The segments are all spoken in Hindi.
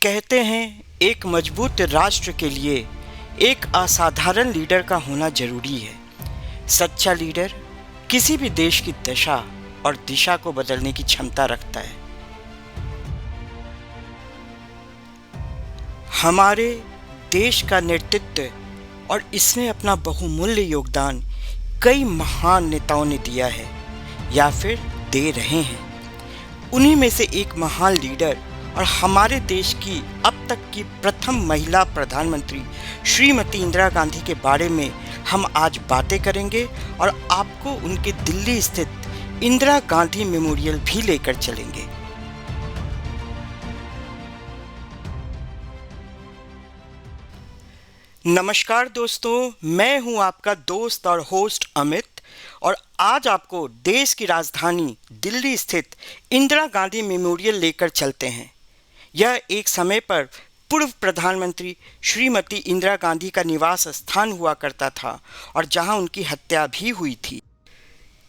कहते हैं एक मजबूत राष्ट्र के लिए एक असाधारण लीडर का होना जरूरी है। सच्चा लीडर किसी भी देश की दशा और दिशा को बदलने की क्षमता रखता है। हमारे देश का नेतृत्व और इसमें अपना बहुमूल्य योगदान कई महान नेताओं ने दिया है या फिर दे रहे हैं। उन्हीं में से एक महान लीडर और हमारे देश की अब तक की प्रथम महिला प्रधानमंत्री श्रीमती इंदिरा गांधी के बारे में हम आज बातें करेंगे और आपको उनके दिल्ली स्थित इंदिरा गांधी मेमोरियल भी लेकर चलेंगे। नमस्कार दोस्तों, मैं हूं आपका दोस्त और होस्ट अमित और आज आपको देश की राजधानी दिल्ली स्थित इंदिरा गांधी मेमोरियल लेकर चलते हैं। यह एक समय पर पूर्व प्रधानमंत्री श्रीमती इंदिरा गांधी का निवास स्थान हुआ करता था और जहां उनकी हत्या भी हुई थी।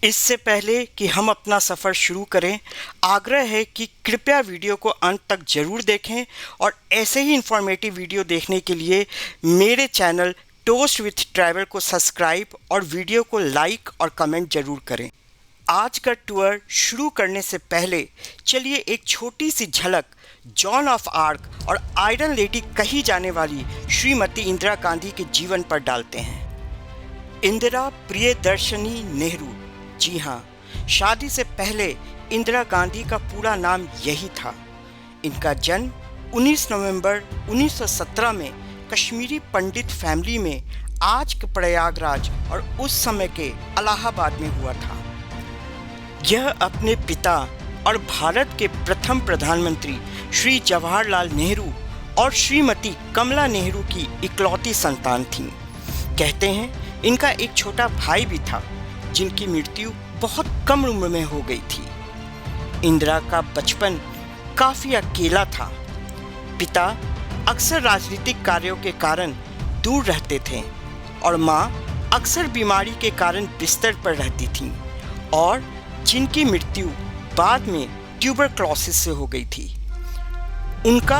इससे पहले कि हम अपना सफ़र शुरू करें, आग्रह है कि कृपया वीडियो को अंत तक ज़रूर देखें और ऐसे ही इंफॉर्मेटिव वीडियो देखने के लिए मेरे चैनल टोस्ट विथ ट्रैवल को सब्सक्राइब और वीडियो को लाइक और कमेंट ज़रूर करें। आज का टूर शुरू करने से पहले चलिए एक छोटी सी झलक जॉन ऑफ आर्क और आयरन लेडी कही जाने वाली श्रीमती इंदिरा गांधी के जीवन पर डालते हैं। इंदिरा प्रियदर्शनी नेहरू, जी हाँ, शादी से पहले इंदिरा गांधी का पूरा नाम यही था। इनका जन्म 19 नवंबर 1917 में कश्मीरी पंडित फैमिली में आज के प्रयागराज और उस समय के इलाहाबाद में हुआ था। यह अपने पिता और भारत के प्रथम प्रधानमंत्री श्री जवाहरलाल नेहरू और श्रीमती कमला नेहरू की इकलौती संतान थीं। कहते हैं इनका एक छोटा भाई भी था जिनकी मृत्यु बहुत कम उम्र में हो गई थी। इंदिरा का बचपन काफ़ी अकेला था। पिता अक्सर राजनीतिक कार्यों के कारण दूर रहते थे और माँ अक्सर बीमारी के कारण बिस्तर पर रहती थीं और जिनकी मृत्यु बाद में ट्यूबरक्लोसिस से हो गई थी। उनका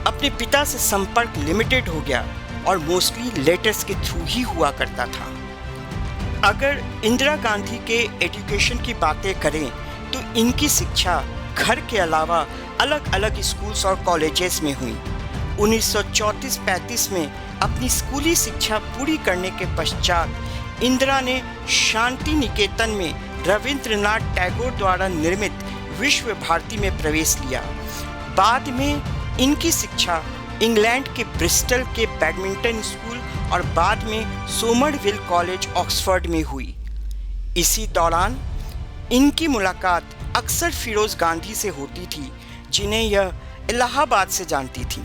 अपने पिता से संपर्क लिमिटेड हो गया और मोस्टली लेटर्स के थ्रू ही हुआ करता था। अगर इंदिरा गांधी के एजुकेशन की बातें करें तो इनकी शिक्षा घर के अलावा अलग अलग स्कूल्स और कॉलेजेस में हुई। 1934-35 में अपनी स्कूली शिक्षा पूरी करने के पश्चात इंदिरा ने शांति निकेतन में रविंद्रनाथ टैगोर द्वारा निर्मित विश्व भारती में प्रवेश लिया। बाद में इनकी शिक्षा इंग्लैंड के ब्रिस्टल के बैडमिंटन स्कूल और बाद में सोमरविल कॉलेज ऑक्सफोर्ड में हुई। इसी दौरान इनकी मुलाकात अक्सर फिरोज गांधी से होती थी, जिन्हें यह इलाहाबाद से जानती थी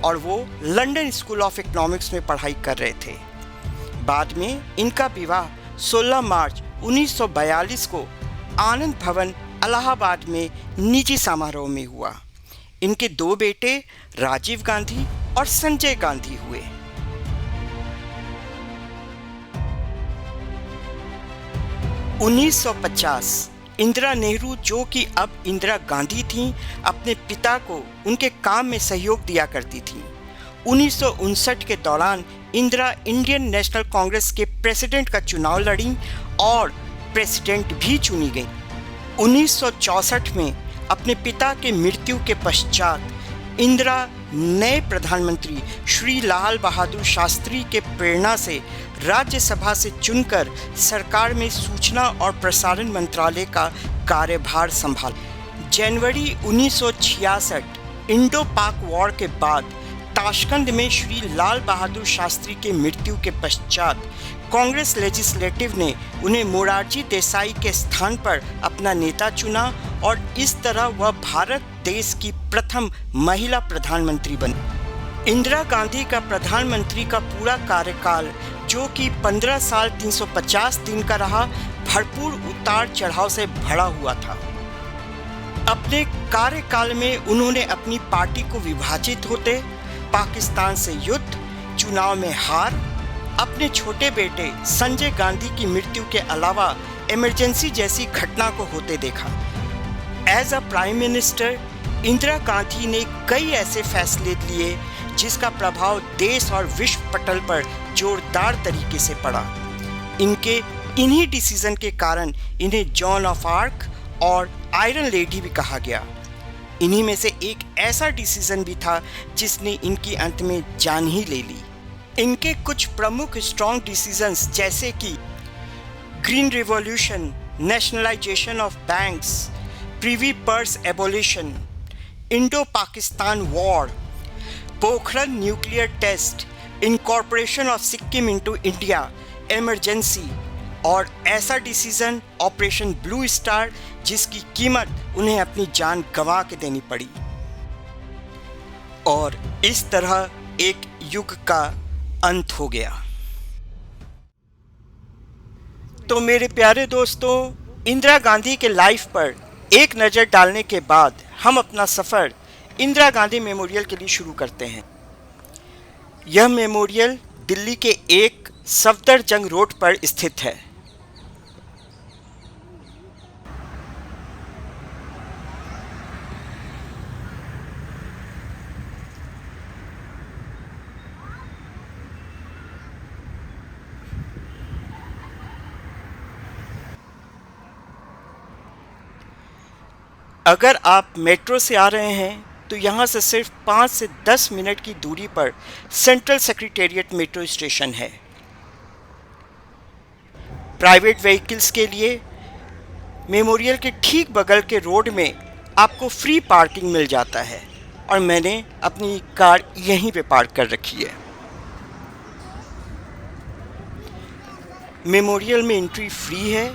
और वो लंदन स्कूल ऑफ इकोनॉमिक्स में पढ़ाई कर रहे थे। बाद में इनका विवाह 16 मार्च 1942 को आनंद भवन इलाहाबाद में निजी समारोह में हुआ। इनके 2 बेटे राजीव गांधी और संजय गांधी हुए। (1950) इंदिरा नेहरू, जो कि अब इंदिरा गांधी थीं, अपने पिता को उनके काम में सहयोग दिया करती थीं। 1959 के दौरान इंदिरा इंडियन नेशनल कांग्रेस के प्रेसिडेंट का चुनाव लड़ी और प्रेसिडेंट भी चुनी गई। 1964 में अपने पिता के मृत्यु के पश्चात इंदिरा नए प्रधानमंत्री श्री लाल बहादुर शास्त्री के प्रेरणा से राज्यसभा से चुनकर सरकार में सूचना और प्रसारण मंत्रालय का कार्यभार संभाला। जनवरी 1966 इंडो पाक वॉर के बाद ताशकंद में श्री लाल बहादुर शास्त्री के मृत्यु के पश्चात कांग्रेस लेजिस्लेटिव ने उन्हें मोरारजी देसाई के स्थान पर अपना नेता चुना और इस तरह वह भारत देश की प्रथम महिला प्रधानमंत्री बनी। इंदिरा गांधी का प्रधानमंत्री का पूरा कार्यकाल, जो कि 15 साल 350 दिन का रहा, भरपूर उतार चढ़ाव से भरा हुआ था। अपने कार्यकाल में उन्होंने अपनी पार्टी को विभाजित होते, पाकिस्तान से युद्ध, चुनाव में हार, अपने छोटे बेटे संजय गांधी की मृत्यु के अलावा इमरजेंसी जैसी घटना को होते देखा। As a prime minister Indira Gandhi ने कई ऐसे फैसले लिए जिसका प्रभाव देश और विश्व पटल पर जोरदार तरीके से पड़ा। इनके इन्हीं डिसीजन के कारण इन्हें जॉन ऑफ आर्क और आयरन लेडी भी कहा गया। इन्हीं में से एक ऐसा डिसीजन भी था जिसने इनकी अंत में जान ही ले ली। इनके कुछ प्रमुख स्ट्रॉन्ग डिसीजंस जैसे कि green revolution, nationalisation of banks, privy purse abolition, Indo Pakistan war, Pokhran nuclear test, incorporation of Sikkim into India, emergency और ऐसा डिसीजन ऑपरेशन ब्लू स्टार जिसकी कीमत उन्हें अपनी जान गंवा के देनी पड़ी। और इस तरह एक युग का अंत हो गया। तो मेरे प्यारे दोस्तों, इंदिरा गांधी के लाइफ पर एक नज़र डालने के बाद हम अपना सफ़र इंदिरा गांधी मेमोरियल के लिए शुरू करते हैं। यह मेमोरियल दिल्ली के एक सफदरजंग रोड पर स्थित है। अगर आप मेट्रो से आ रहे हैं तो यहाँ से सिर्फ 5 से 10 मिनट की दूरी पर सेंट्रल सेक्रेटेरिएट मेट्रो स्टेशन है। प्राइवेट व्हीकल्स के लिए मेमोरियल के ठीक बगल के रोड में आपको फ्री पार्किंग मिल जाता है और मैंने अपनी कार यहीं पे पार्क कर रखी है। मेमोरियल में एंट्री फ्री है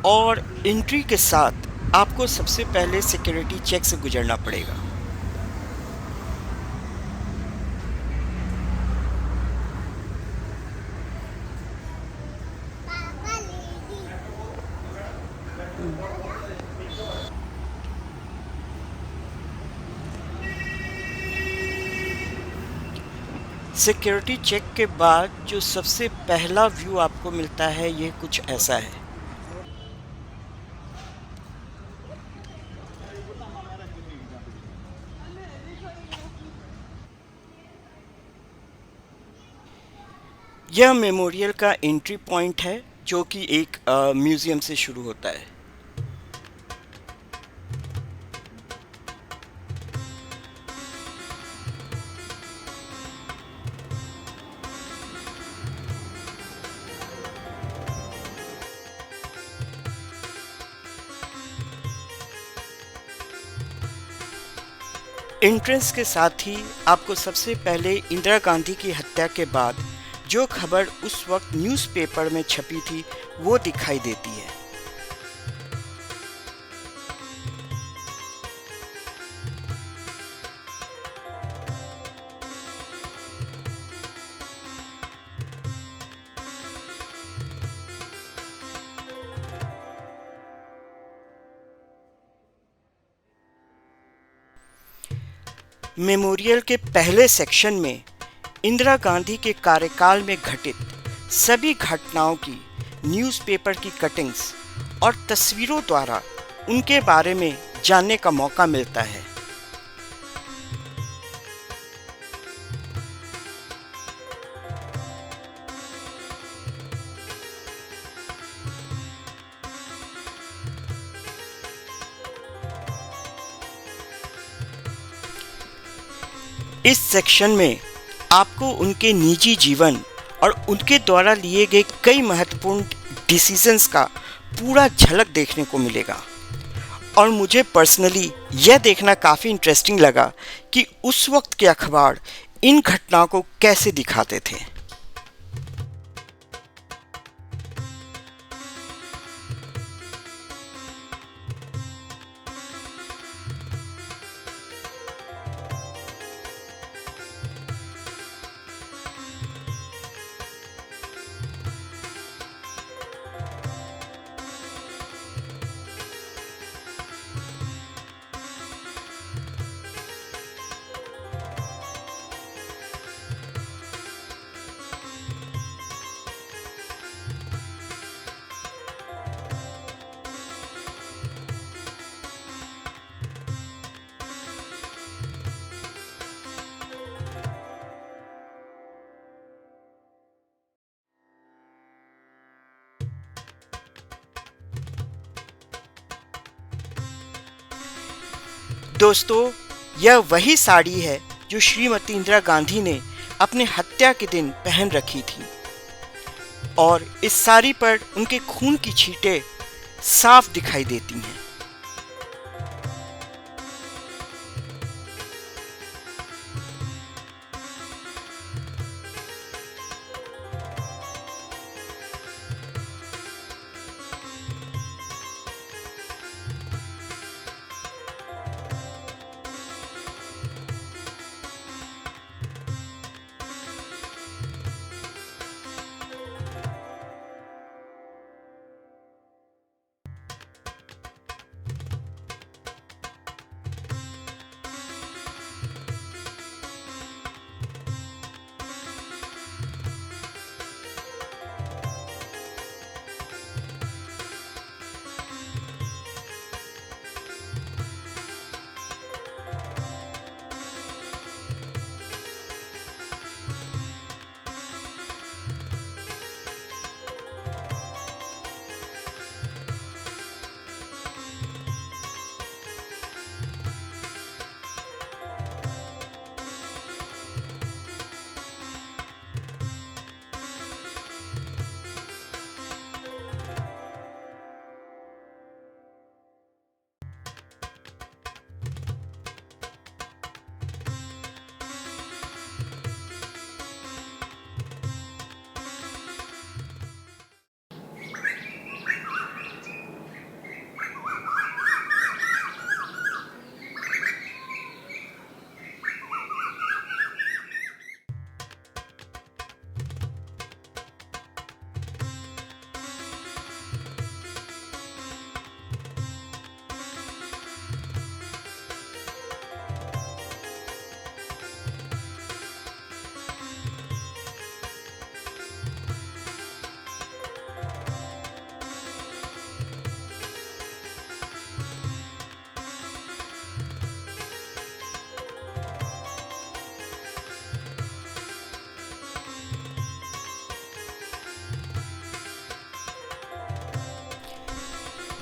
और एंट्री के साथ आपको सबसे पहले सिक्योरिटी चेक से गुजरना पड़ेगा। सिक्योरिटी चेक के बाद जो सबसे पहला व्यू आपको मिलता है ये कुछ ऐसा है। यह मेमोरियल का एंट्री पॉइंट है जो कि एक म्यूज़ियम से शुरू होता है। एंट्रेंस के साथ ही आपको सबसे पहले इंदिरा गांधी की हत्या के बाद जो खबर उस वक्त न्यूज़पेपर में छपी थी वो दिखाई देती है। मेमोरियल के पहले सेक्शन में इंदिरा गांधी के कार्यकाल में घटित सभी घटनाओं की न्यूज़पेपर की कटिंग्स और तस्वीरों द्वारा उनके बारे में जानने का मौका मिलता है। इस सेक्शन में आपको उनके निजी जीवन और उनके द्वारा लिए गए कई महत्वपूर्ण डिसीजंस का पूरा झलक देखने को मिलेगा। और मुझे पर्सनली यह देखना काफ़ी इंटरेस्टिंग लगा कि उस वक्त के अखबार इन घटनाओं को कैसे दिखाते थे। दोस्तों, यह वही साड़ी है जो श्रीमती इंदिरा गांधी ने अपने हत्या के दिन पहन रखी थी और इस साड़ी पर उनके खून की छींटें साफ दिखाई देती हैं।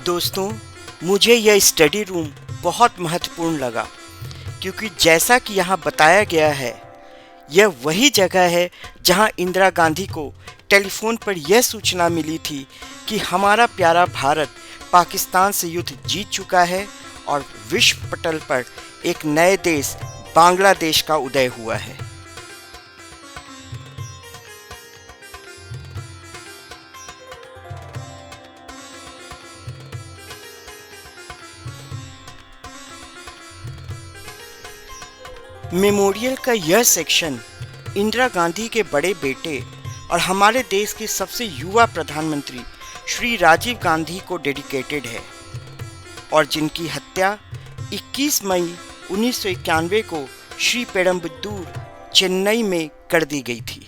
दोस्तों, मुझे यह स्टडी रूम बहुत महत्वपूर्ण लगा क्योंकि जैसा कि यहाँ बताया गया है, यह वही जगह है जहाँ इंदिरा गांधी को टेलीफोन पर यह सूचना मिली थी कि हमारा प्यारा भारत पाकिस्तान से युद्ध जीत चुका है और विश्व पटल पर एक नए देश बांग्लादेश का उदय हुआ है। मेमोरियल का यह सेक्शन इंदिरा गांधी के बड़े बेटे और हमारे देश के सबसे युवा प्रधानमंत्री श्री राजीव गांधी को डेडिकेटेड है और जिनकी हत्या 21 मई 1991 को श्री पेरम्बदूर, चेन्नई में कर दी गई थी।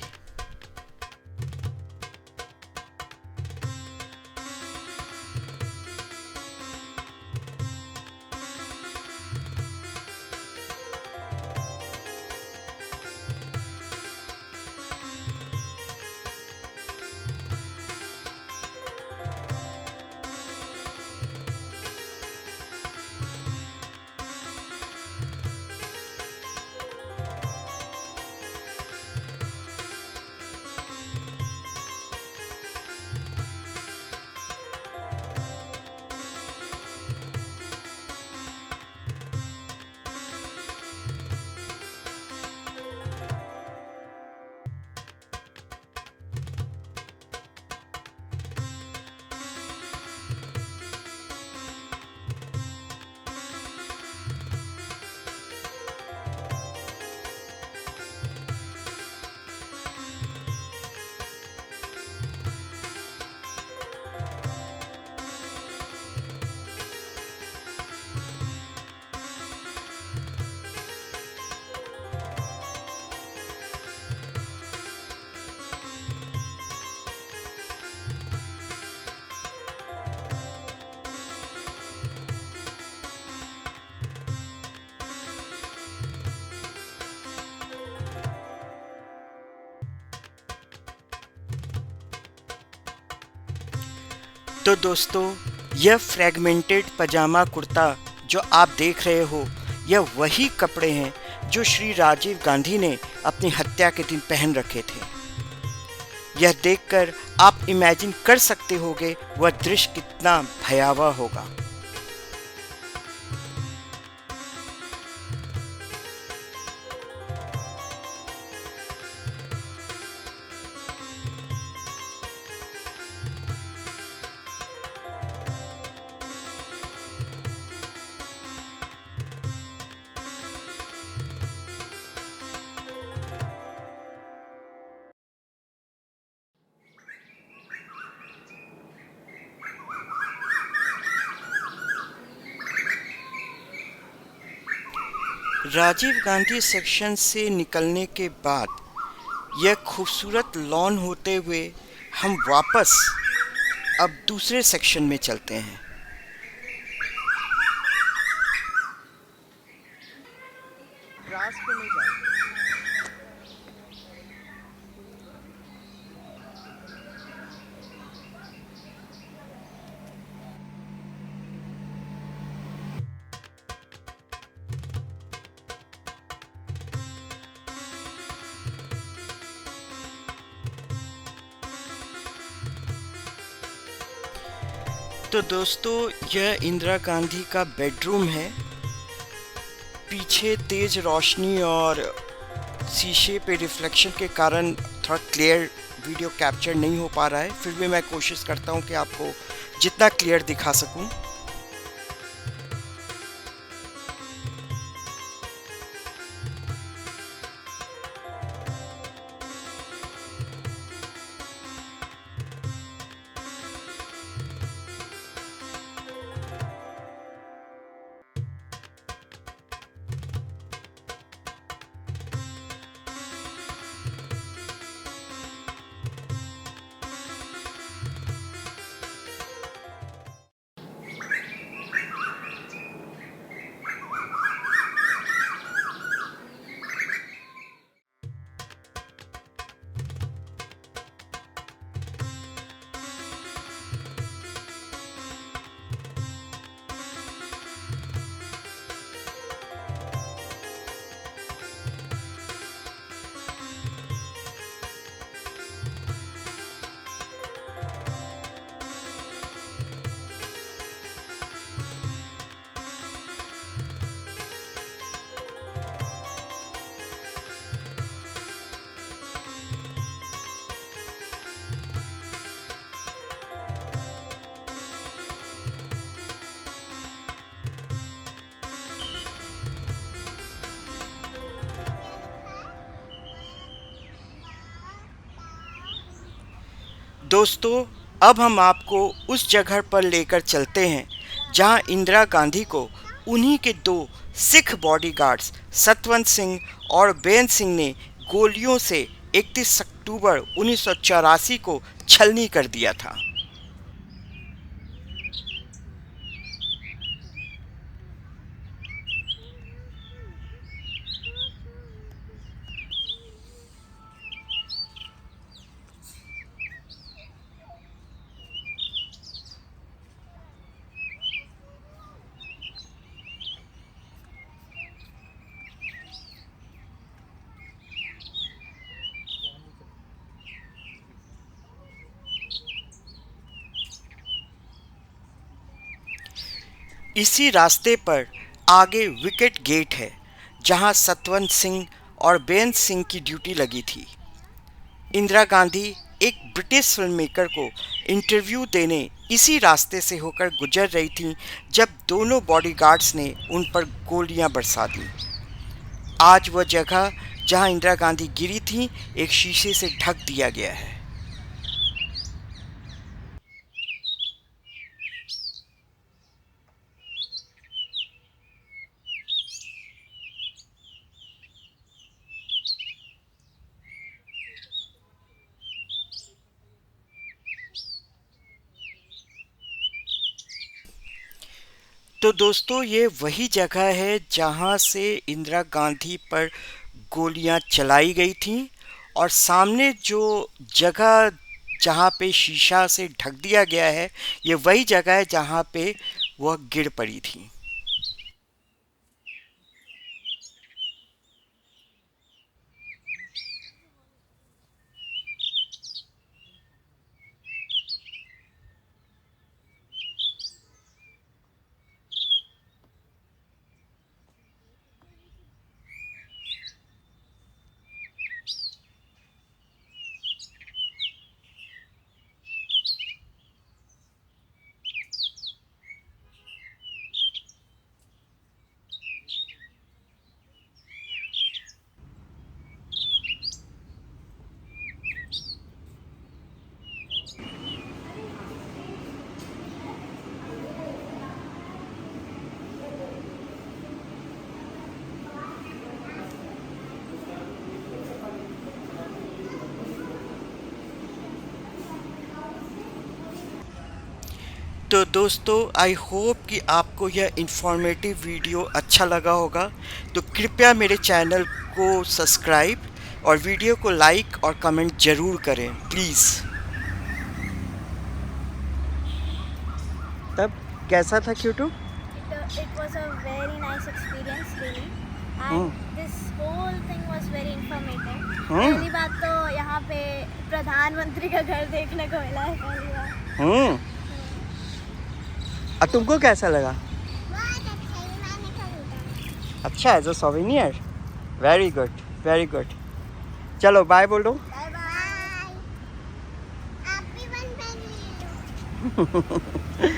तो दोस्तों, यह फ्रैगमेंटेड पजामा कुर्ता जो आप देख रहे हो, यह वही कपड़े हैं जो श्री राजीव गांधी ने अपनी हत्या के दिन पहन रखे थे। यह देखकर आप इमेजिन कर सकते होंगे वह दृश्य कितना भयावह होगा। राजीव गांधी सेक्शन से निकलने के बाद यह खूबसूरत लॉन होते हुए हम वापस अब दूसरे सेक्शन में चलते हैं। ग्रास पे नहीं जाएंगे। तो दोस्तों, यह इंदिरा गांधी का बेडरूम है। पीछे तेज रोशनी और शीशे पे रिफ्लेक्शन के कारण थोड़ा क्लियर वीडियो कैप्चर नहीं हो पा रहा है, फिर भी मैं कोशिश करता हूँ कि आपको जितना क्लियर दिखा सकूँ। दोस्तों, अब हम आपको उस जगह पर लेकर चलते हैं जहां इंदिरा गांधी को उन्हीं के दो सिख बॉडीगार्ड्स सतवंत सिंह और बेन सिंह ने गोलियों से 31 अक्टूबर 1984 को छलनी कर दिया था। इसी रास्ते पर आगे विकेट गेट है जहां सतवंत सिंह और बेन सिंह की ड्यूटी लगी थी। इंदिरा गांधी एक ब्रिटिश फिल्म मेकर को इंटरव्यू देने इसी रास्ते से होकर गुजर रही थीं जब दोनों बॉडीगार्ड्स ने उन पर गोलियां बरसा दी। आज वह जगह जहां इंदिरा गांधी गिरी थीं एक शीशे से ढक दिया गया है। तो दोस्तों, ये वही जगह है जहां से इंदिरा गांधी पर गोलियां चलाई गई थीं और सामने जो जगह जहां पे शीशा से ढक दिया गया है, ये वही जगह है जहां पे वह गिर पड़ी थी। तो दोस्तों आई होप कि आपको यह इंफॉर्मेटिव वीडियो अच्छा लगा होगा, तो कृपया मेरे चैनल को सब्सक्राइब और वीडियो को लाइक और कमेंट ज़रूर करें प्लीज़। तब कैसा था क्यूटू? It was a very nice experience really, Hmm. and this whole thing was very informative. Hmm. पहली बात तो यहाँ पे प्रधानमंत्री का घर देखने को मिला है पहली बार। और तुमको कैसा लगा? बहुत अच्छा, ये मैंने खरीदा। अच्छा, as a souvenir. Very good, very good. चलो बाय बोलो। Bye bye. आप भी 1 पेन ले लो।